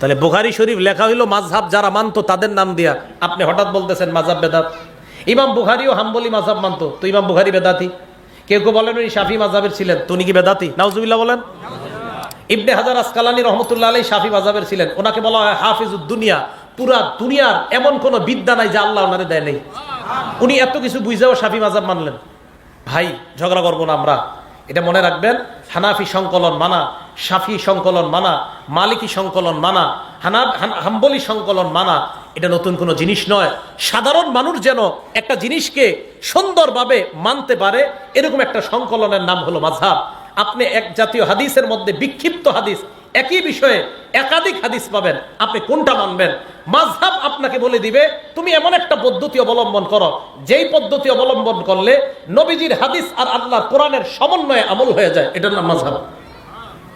তাহলে বুখারী শরীফ লেখা হইলো মাযহাব যারা মানতো তাদের নাম দিয়া, আপনি হঠাৎ বলতেছেন মাযহাব বেদাত। ইমাম বুখারীও হাম্বলি মাযহাব মানতো, তো ইমাম বুখারী বেদাতি। কেউ কেউ বলেন উনি শাফি মাযহাবের ছিলেন, তো উনি কি বেদাতি? নাউজুবিল্লাহ বলেন। ইবনে হাজার আসকালানী রহমতুল্লাহ আলাইহি শাফি মাযহাবের ছিলেন, ওনাকে বলা হয় হাফিজুদ দুনিয়া। পুরা দুনিয়ার এমন কোন বিদ্যা নাই যা আল্লাহ ওনারে দেয় নাই। উনি এত কিছু বুঝাও শাফি মাযহাব মানলেন। ভাই ঝগড়া করবো না আমরা, এটা মনে রাখবেন। হানাফি সংকলন মানা, শাফি সংকলন মানা, মালিকি সংকলন মানা, হাম্বলি সংকলন মানা, এটা নতুন কোনো জিনিস নয়। সাধারণ মানুষ যেন একটা জিনিসকে সুন্দরভাবে মানতে পারে, এরকম একটা সংকলনের নাম হলো মাযহাব। আপনি এক জাতীয় হাদিসের মধ্যে বিক্ষিপ্ত হাদিস, একই বিষয়ে একাধিক হাদিস পাবেন, আপনি কোনটা মানবেন? মাযহাব আপনাকে বলে দিবে তুমি এমন একটা পদ্ধতি অবলম্বন করো, যেই পদ্ধতি অবলম্বন করলে নবীজির হাদিস আর আল্লাহর কোরআনের সমন্বয়ে আমল হয়ে যায়, এটার নাম মাযহাব।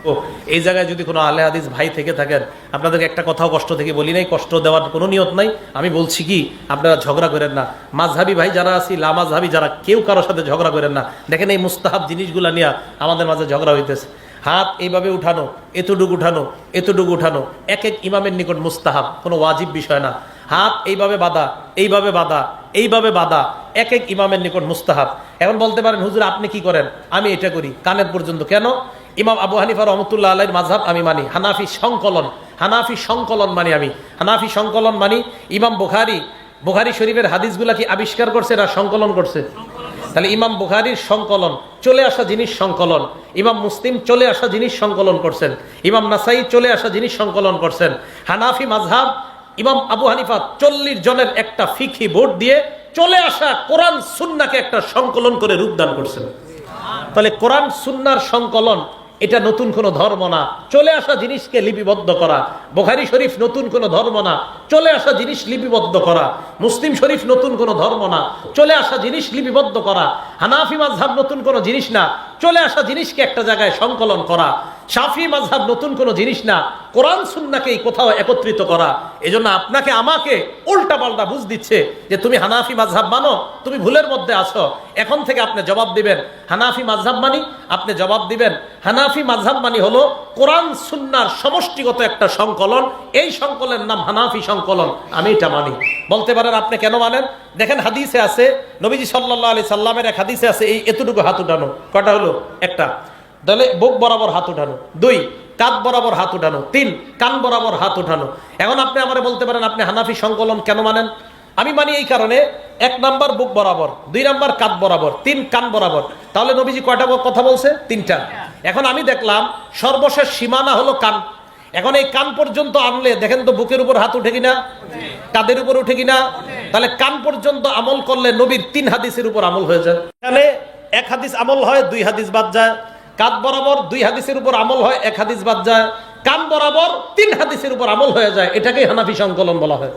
ও এই জায়গায় যদি কোনো আলে হাদিস ভাই থেকে থাকেন, আপনাদেরকে একটা কথাও কষ্ট থেকে বলি নাই, কষ্ট দেওয়ার কোনো নিয়ত নাই। আমি বলছি কি, আপনারা ঝগড়া করেন না। মাযহাবি ভাই যারা আছি, লামাযহাবি যারা, কেউ কারোর সাথে ঝগড়া করেন না। দেখেন এই মুস্তাহাব জিনিসগুলা নিয়ে আমাদের মাঝে ঝগড়া হইতেছে। হাত এইভাবে উঠানো, এতটুকু উঠানো, এতটুকু উঠানো, এক এক ইমামের নিকট মুস্তাহাব, কোনো ওয়াজিব বিষয় না। হাত এইভাবে বাঁধা, এইভাবে বাঁধা, এইভাবে বাঁধা, এক এক ইমামের নিকট মুস্তাহাব। এখন বলতে পারেন হুজুর আপনি কি করেন? আমি এটা করি কানের পর্যন্ত। কেন? ইমাম আবু হানিফা রহমতুল্লাহ আলাইহির মাযহাব আমি মানি, হানাফি সংকলন, হানাফি সংকলন মানি আমি, হানাফি সংকলন মানি। ইমাম বুখারী শরীফের হাদিসগুলা কি আবিষ্কার করছে না সংকলন করছে? তাহলে ইমাম বুখারীর সংকলন, চলে আসা জিনিস সংকলন। ইমাম মুসলিম চলে আসা জিনিস সংকলন করছেন, ইমাম নাসাই চলে আসা জিনিস সংকলন করছেন। হানাফি মাযহাব ইমাম আবু হানিফা 40 জনের একটা ফিকহি বোর্ড দিয়ে চলে আসা কোরআন সুন্নাহকে একটা সংকলন করে রূপদান করছেন। তাহলে কোরআন সুন্নাহর সংকলন এটা নতুন কোনো ধর্ম না, চলে আসা জিনিসকে লিপিবদ্ধ করা। বুখারী শরীফ নতুন কোনো ধর্ম না, চলে আসা জিনিস লিপিবদ্ধ করা। মুসলিম শরীফ নতুন কোনো ধর্ম না, চলে আসা জিনিস লিপিবদ্ধ করা। হানাফি মাযহাব নতুন কোনো জিনিস না, চলে আসা জিনিসকে একটা জায়গায় সংকলন করা। শাফি মাযহাব নতুন কোনো জিনিস না, কোরআন সুন্নাহকেই কোথাও একত্রিত করা। এজন্য আপনাকে আমাকে উল্টা পাল্টা বুঝ দিচ্ছে যে তুমি হানাফি মাযহাব মানো, তুমি ভুলের মধ্যে আছো। এখন থেকে আপনি জবাব দিবেন হানাফি মাযহাব মানি, আপনি জবাব দিবেন হানাফি মাযহাব মানি হলো কোরআন সুন্নাহর সমষ্টিগত একটা সংকলন, এই সংকলনের নাম হানাফি সংকলন, আমি এটা মানি। বলতে পারেন আপনি কেন মানেন? দেখেন হাদিসে আছে, নবীজি সাল্লাল্লাহু আলাইহি সাল্লামের এক হাদিসে আছে এই এতটুকু হাত উঠানো। কটা হলো? একটা। তাহলে বুক বরাবর হাত উঠানো, 2 কাঁধ বরাবর হাত উঠানো, 3 কান বরাবর হাত উঠানো। এখন আপনি আমারে বলতে পারেন আপনি হানাফি সংকলন কেন মানেন? আমি মানি এই কারণে, 1 নাম্বার বুক বরাবর, 2 নাম্বার কাঁধ বরাবর, 3 কান বরাবর। তাহলে নবীজি কয়টা কথা বলছে? 3টা। এখন আমি দেখলাম সর্বশেষ সীমানা হলো কান। এখন এই কান পর্যন্ত আনলে দেখেন তো বুকের উপর হাত উঠে কিনা, কাঁধের উপর উঠে কিনা? তাহলে কান পর্যন্ত আমল করলে নবীর 3 হাদিসের উপর আমল হয়ে যায়। এখানে 1 হাদিস আমল হয়, 2 হাদিস বাদ যায়। কাঁধ বরাবর 2 হাদিসের উপর আমল হয়, 1 হাদিস বাদ যায়। কান বরাবর 3 হাদিসের উপর আমল হয়ে যায়, এটাকেই হানাফি সংকলন বলা হয়।